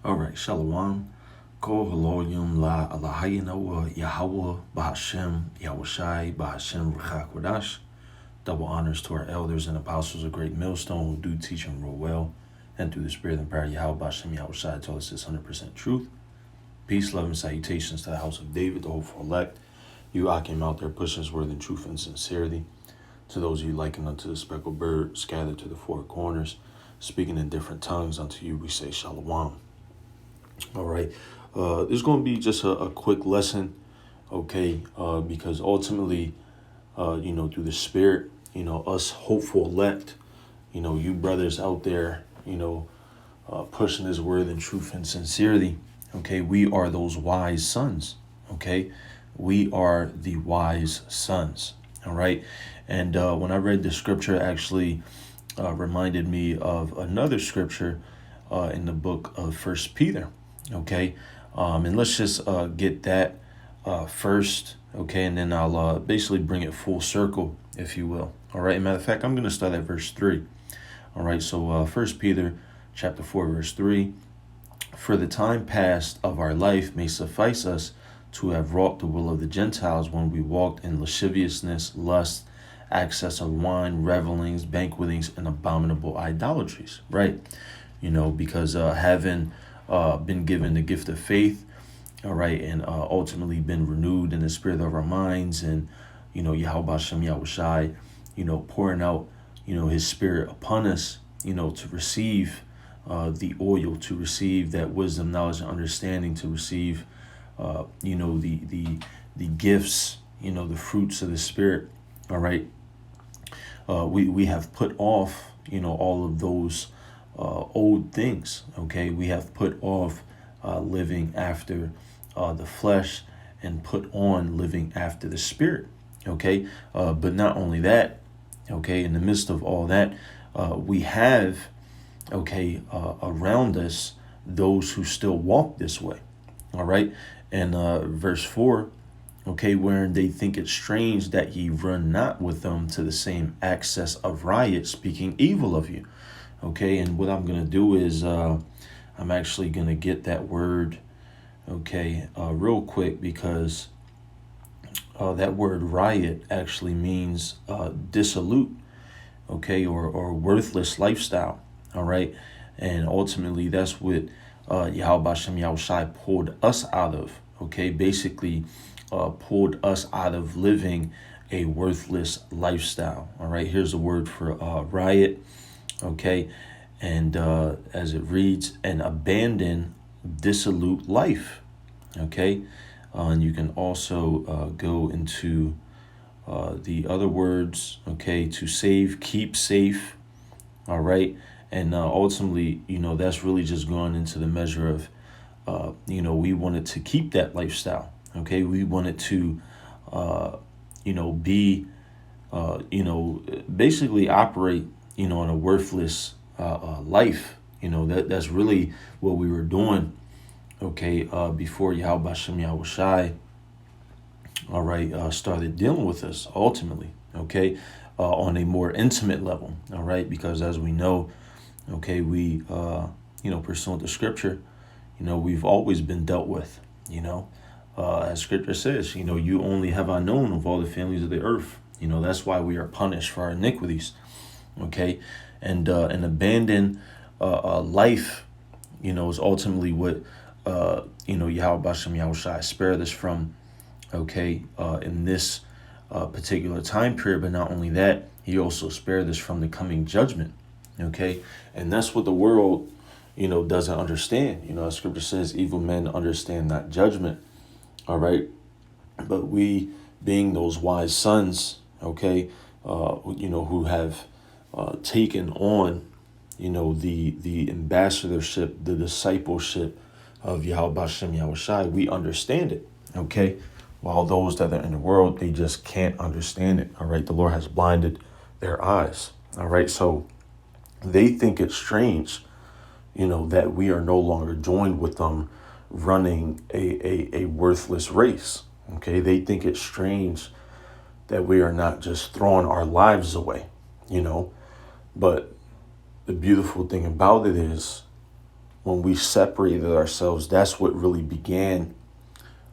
All right, Shalom. Ko Haloyum La Alahayinawa Yahweh Bahashem Yahushai Bahashem Ruchakwadash. Double honors to our elders and apostles of Great Millstone who do teach and rule well, and through the spirit and power Yahweh Bahashem Yahushai tell us this 100% truth. Peace, love, and salutations to the house of David, the hopeful elect. You Akim out there pushing his word in truth and sincerity. To those of you likened unto the speckled bird, scattered to the four corners, speaking in different tongues, unto you we say Shalom. All right. This is going to be just a quick lesson, okay? Because ultimately, through the spirit, us hopeful elect, you brothers out there, pushing his word in truth and sincerity, okay? We are those wise sons, okay? We are the wise sons, all right? And when I read the scripture, actually reminded me of another scripture in the book of First Peter. Okay, and let's just get that first, okay, and then I'll basically bring it full circle, if you will. All right, matter of fact, I'm going to start at verse 3. All right, so 1 Peter chapter 4, verse 3. For the time past of our life may suffice us to have wrought the will of the Gentiles when we walked in lasciviousness, lust, excess of wine, revelings, banquetings, and abominable idolatries, right? Because having been given the gift of faith, all right, and ultimately been renewed in the spirit of our minds, and Yahweh Shem Yahushai, pouring out his spirit upon us, to receive the oil, to receive that wisdom, knowledge, and understanding, to receive the gifts, the fruits of the spirit. All right, we have put off all of those old things. Okay, we have put off living after the flesh and put on living after the spirit. Okay, but not only that, okay, in the midst of all that, we have around us those who still walk this way. All right, and verse 4, okay, wherein they think it strange that ye run not with them to the same access of riot, speaking evil of you. Okay, and what I'm going to do is I'm actually going to get that word, okay, real quick, because that word riot actually means dissolute, okay, or worthless lifestyle, all right? And ultimately, that's what Yahweh Shem Yahushai pulled us out of, okay? Basically, pulled us out of living a worthless lifestyle, all right? Here's a word for riot. Okay, and as it reads, an abandoned, dissolute life. Okay, and you can also go into the other words. Okay, to save, keep safe. All right, and ultimately, that's really just going into the measure of, we wanted to keep that lifestyle. Okay, we wanted to, be, basically operate in a worthless life. That's really what we were doing, okay, before Yahweh Shem Yahushai, all right, started dealing with us ultimately, okay, on a more intimate level, all right, because as we know, okay, we, pursuant to scripture, we've always been dealt with, as scripture says, you only have I known of all the families of the earth. That's why we are punished for our iniquities. Okay, and an abandoned life, is ultimately what Yahweh Shem Yahushai spared us from. Okay, in this particular time period, but not only that, He also spared us from the coming judgment. Okay, and that's what the world, doesn't understand. As Scripture says, evil men understand not judgment. All right, but we, being those wise sons, okay, who have taken on, the ambassadorship, the discipleship of Yahweh Shem Yahushai, we understand it, okay? While those that are in the world, they just can't understand it, all right? The Lord has blinded their eyes, all right? So they think it's strange, that we are no longer joined with them running a worthless race, okay? They think it's strange that we are not just throwing our lives away, But the beautiful thing about it is, when we separated ourselves, that's what really began,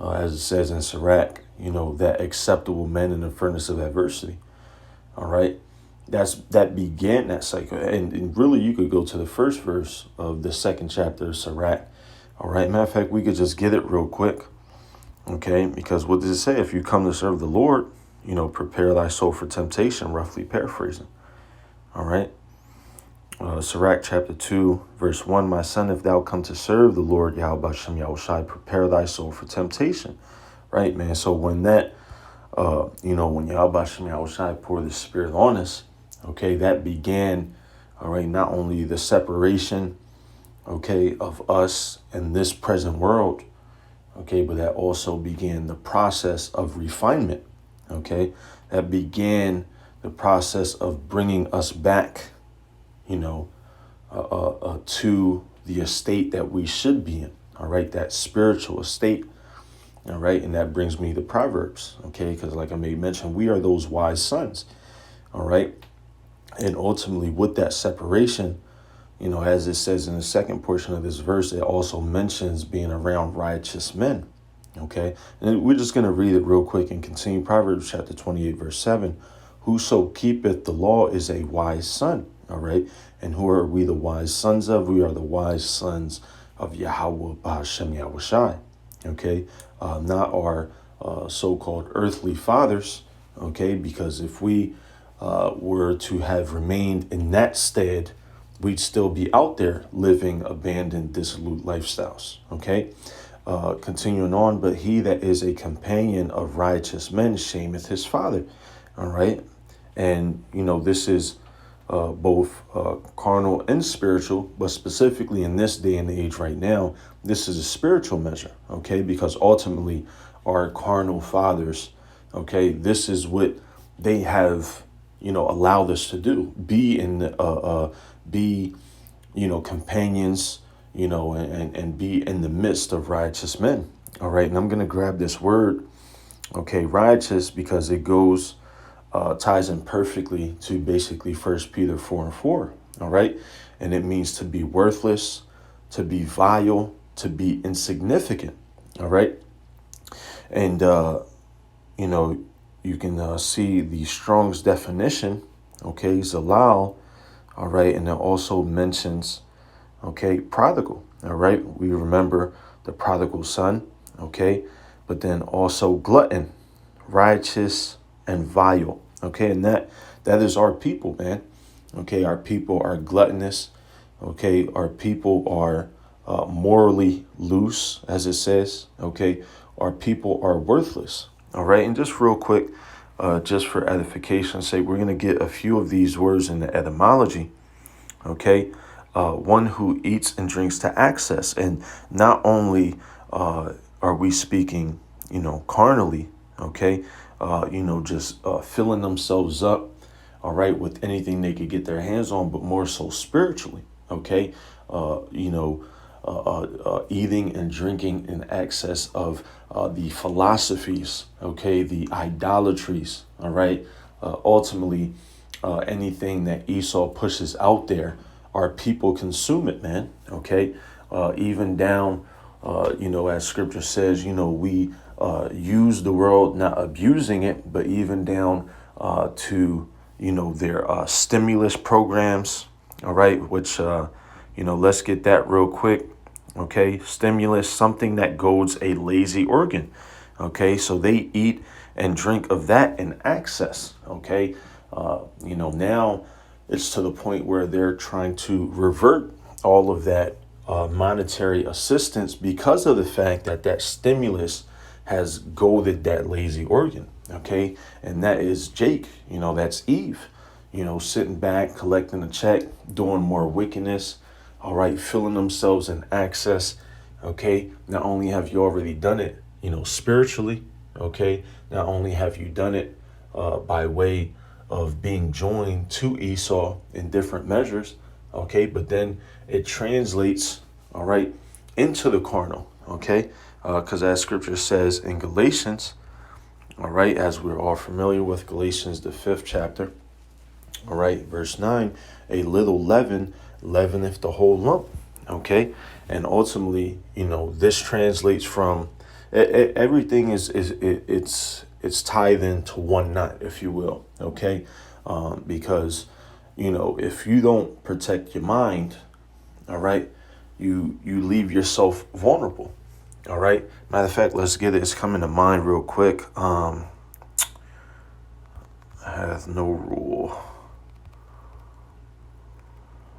as it says in Sirach, that acceptable men in the furnace of adversity. All right. That began that cycle. And really, you could go to the first verse of the second chapter of Sirach. All right. Matter of fact, we could just get it real quick. Okay. Because what does it say? If you come to serve the Lord, prepare thy soul for temptation, roughly paraphrasing. All right. Sirach chapter 2, verse 1, my son, if thou come to serve the Lord, Yahweh Shem Yahushai, prepare thy soul for temptation. Right, man? So when that, when Yahweh Shem Yahushai poured the Spirit on us, okay, that began, all right, not only the separation, okay, of us in this present world, okay, but that also began the process of refinement, okay? That began the process of bringing us back, to the estate that we should be in, all right, that spiritual estate, all right, and that brings me to Proverbs, okay, because like I made mention, we are those wise sons, all right, and ultimately with that separation, as it says in the second portion of this verse, it also mentions being around righteous men, okay, and we're just going to read it real quick and continue. Proverbs chapter 28, verse 7, whoso keepeth the law is a wise son. All right. And who are we the wise sons of? We are the wise sons of Yahweh Ba'ashem Yahushai. Okay. Not our so-called earthly fathers. Okay. Because if we were to have remained in that stead, we'd still be out there living abandoned, dissolute lifestyles. Okay. Continuing on, but he that is a companion of righteous men shameth his father. All right. And, this is both carnal and spiritual, but specifically in this day and age right now, this is a spiritual measure, okay? Because ultimately our carnal fathers, okay, this is what they have, allowed us to do. Be companions, and be in the midst of righteous men, all right? And I'm going to grab this word, okay, righteous, because it goes ties in perfectly to basically 1 Peter 4:4, all right? And it means to be worthless, to be vile, to be insignificant, all right? And, you can see the Strong's definition, okay, Zalal, all right? And it also mentions, okay, prodigal, all right? We remember the prodigal son, okay? But then also glutton, righteous, and vile. Okay, and that is our people, man. Okay, our people are gluttonous. Okay, our people are morally loose, as it says. Okay, our people are worthless. All right, and just real quick, just for edification's sake, we're going to get a few of these words in the etymology. Okay, one who eats and drinks to access. And not only are we speaking, carnally, okay, just filling themselves up, all right, with anything they could get their hands on, but more so spiritually, okay, eating and drinking in excess of the philosophies, okay, the idolatries, all right, ultimately anything that Esau pushes out there, our people consume it, man, okay, even down, as scripture says, we use the world, not abusing it, but even down to, their stimulus programs. All right. Which, let's get that real quick. OK, stimulus, something that goads a lazy organ. OK, so they eat and drink of that in excess. OK, now it's to the point where they're trying to revert all of that monetary assistance because of the fact that stimulus has goaded that lazy organ, okay? And that is Jake, that's Eve, sitting back, collecting a check, doing more wickedness, all right, filling themselves in access, okay? Not only have you already done it, spiritually, okay? Not only have you done it by way of being joined to Esau in different measures, okay? But then it translates, all right, into the carnal, okay? Because as scripture says in Galatians, all right, as we're all familiar with Galatians, the 5th chapter, all right, verse 9, a little leaven leaveneth the whole lump, okay? And ultimately, this translates from everything it's tied into one knot, if you will. Okay. Because, if you don't protect your mind, all right, you leave yourself vulnerable. All right. Matter of fact, let's get it. It's coming to mind real quick. Hath no rule.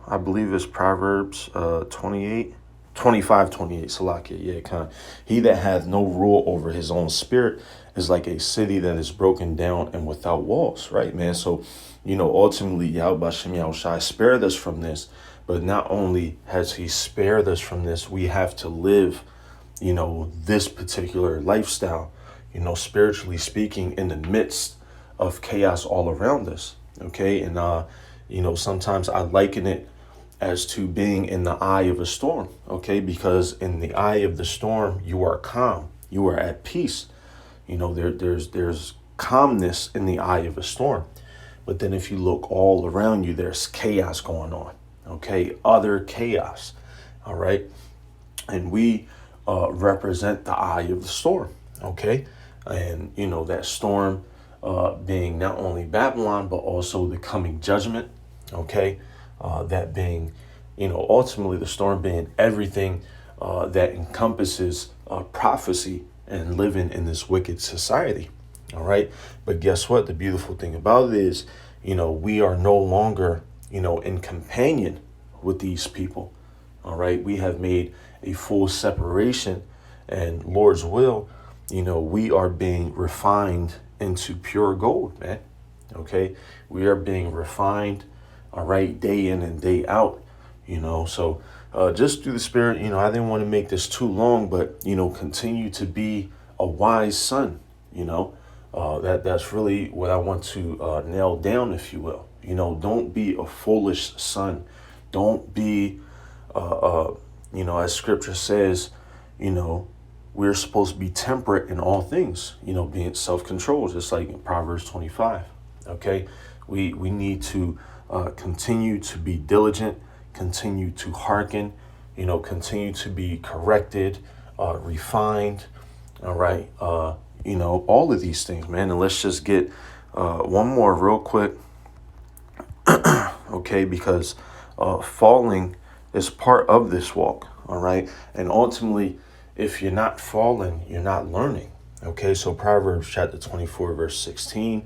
I believe it's Proverbs 28. 25, 28, Salakia, yeah, kind of. He that hath no rule over his own spirit is like a city that is broken down and without walls, right, man? So, ultimately, Yahweh Shem Yahushai spared us from this, but not only has he spared us from this, we have to live, this particular lifestyle, spiritually speaking, in the midst of chaos all around us, okay? And, sometimes I liken it as to being in the eye of a storm, okay? Because in the eye of the storm, you are calm, you are at peace. There's calmness in the eye of a storm. But then if you look all around you, there's chaos going on, okay? Other chaos, all right? And we represent the eye of the storm, okay? And, that storm being not only Babylon, but also the coming judgment, okay? That being, ultimately the storm being everything that encompasses prophecy and living in this wicked society. All right. But guess what? The beautiful thing about it is, we are no longer, in companion with these people. All right. We have made a full separation, and Lord's will, we are being refined into pure gold, man. Okay. We are being refined, all right, day in and day out, so just through the Spirit, I didn't want to make this too long, but, continue to be a wise son, that's really what I want to nail down, if you will. Don't be a foolish son. Don't be, as scripture says, we're supposed to be temperate in all things, being self-controlled, just like in Proverbs 25. Okay. We need to continue to be diligent, continue to hearken, continue to be corrected, refined. All right. All of these things, man. And let's just get one more real quick. Okay. Because falling is part of this walk. All right. And ultimately, if you're not falling, you're not learning. Okay. So Proverbs chapter 24, verse 16,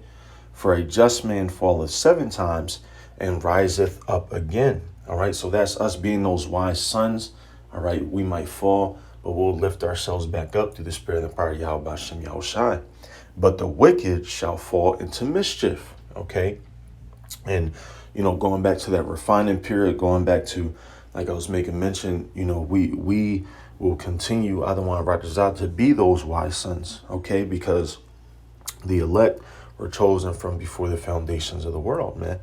for a just man falleth 7 times and riseth up again. All right. So that's us being those wise sons. All right. We might fall, but we'll lift ourselves back up through the Spirit and power of Yahweh Shem Yahushai. But the wicked shall fall into mischief. Okay. And, going back to that refining period, going back to, like I was making mention, we will continue, I don't want to write this out, to be those wise sons. Okay. Because the elect were chosen from before the foundations of the world, man.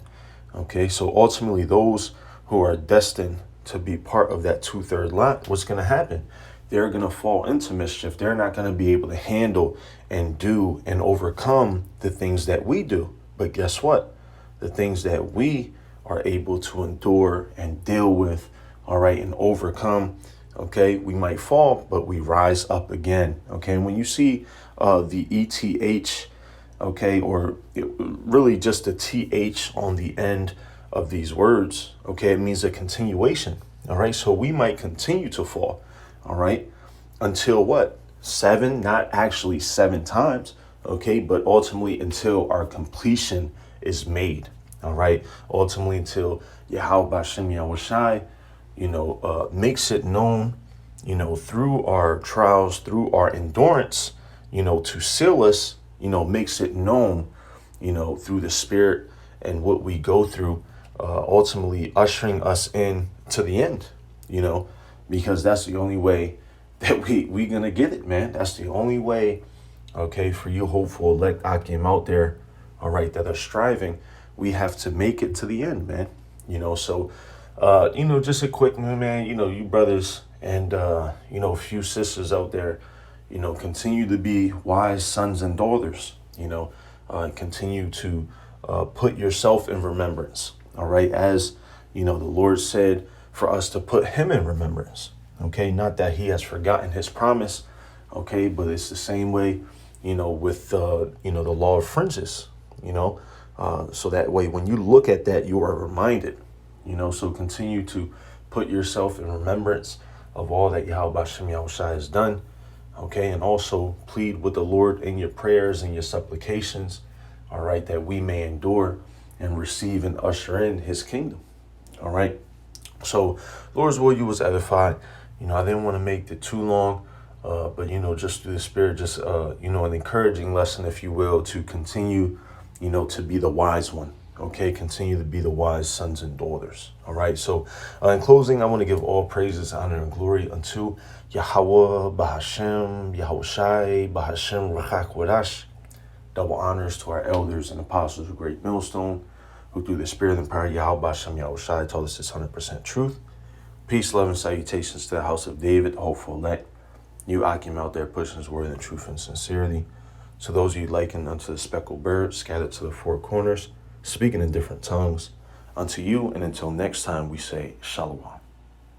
Okay, so ultimately those who are destined to be part of that 2/3 lot, what's going to happen? They're going to fall into mischief. They're not going to be able to handle and do and overcome the things that we do. But guess what? The things that we are able to endure and deal with, all right, and overcome, okay, we might fall, but we rise up again. Okay, and when you see the ETH, okay, or really just the TH on the end of these words, okay, it means a continuation. All right, so we might continue to fall, all right, until what? 7, not actually 7 times, okay, but ultimately until our completion is made, all right, ultimately until Yahweh Shem Yahushai, makes it known, through our trials, through our endurance, to seal us, makes it known, through the Spirit and what we go through, ultimately ushering us in to the end, because that's the only way that we gonna get it, man. That's the only way, okay, for you hopeful elect Akim out there, all right, that are striving, we have to make it to the end, man. So, just a quick, man, you brothers and, a few sisters out there, continue to be wise sons and daughters, continue to put yourself in remembrance, all right, as, the Lord said for us to put him in remembrance, Okay, not that he has forgotten his promise. Okay, but it's the same way, with the law of fringes. So that way, when you look at that, you are reminded. So continue to put yourself in remembrance of all that Yahweh Shem Yahushai has done. Okay, and also plead with the Lord in your prayers and your supplications. All right, that we may endure and receive and usher in his kingdom. All right. So, Lord's will, you was edified. I didn't want to make it too long, but, just through the Spirit, just, an encouraging lesson, if you will, to continue, to be the wise one. Okay, continue to be the wise sons and daughters. All right. So, in closing, I want to give all praises, honor, and glory unto Yahweh, Bahashem, Yahushai, Bahashem, Rachak Wadash. Double honors to our elders and apostles of Great Millstone, who through the Spirit and power of Yahweh Shem Yahushai told us this 100% truth. Peace, love, and salutations to the house of David, the hopeful elect. You Akim out there pushing his word in truth and sincerity. To those of you likened unto the speckled bird, scattered to the four corners, speaking in different tongues. Unto you, and until next time, we say Shalom.